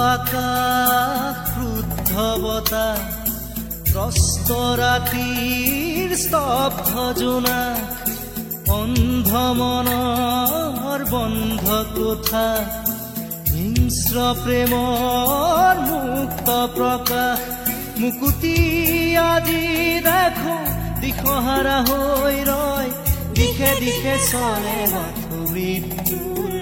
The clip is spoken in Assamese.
আকাশ ক্ৰুদ্ধ বতাহ ত্ৰস্ত ৰাতিৰ স্তব্ধ জোনাক অন্ধ মনৰ বন্ধ কোঠা হিংস্ৰ প্ৰেমৰ মুক্ত প্ৰকাশ মুকুতি আজি দেখো দিশহাৰা হৈ ৰয় দিশে দিশে চলে মৃত্যুৰ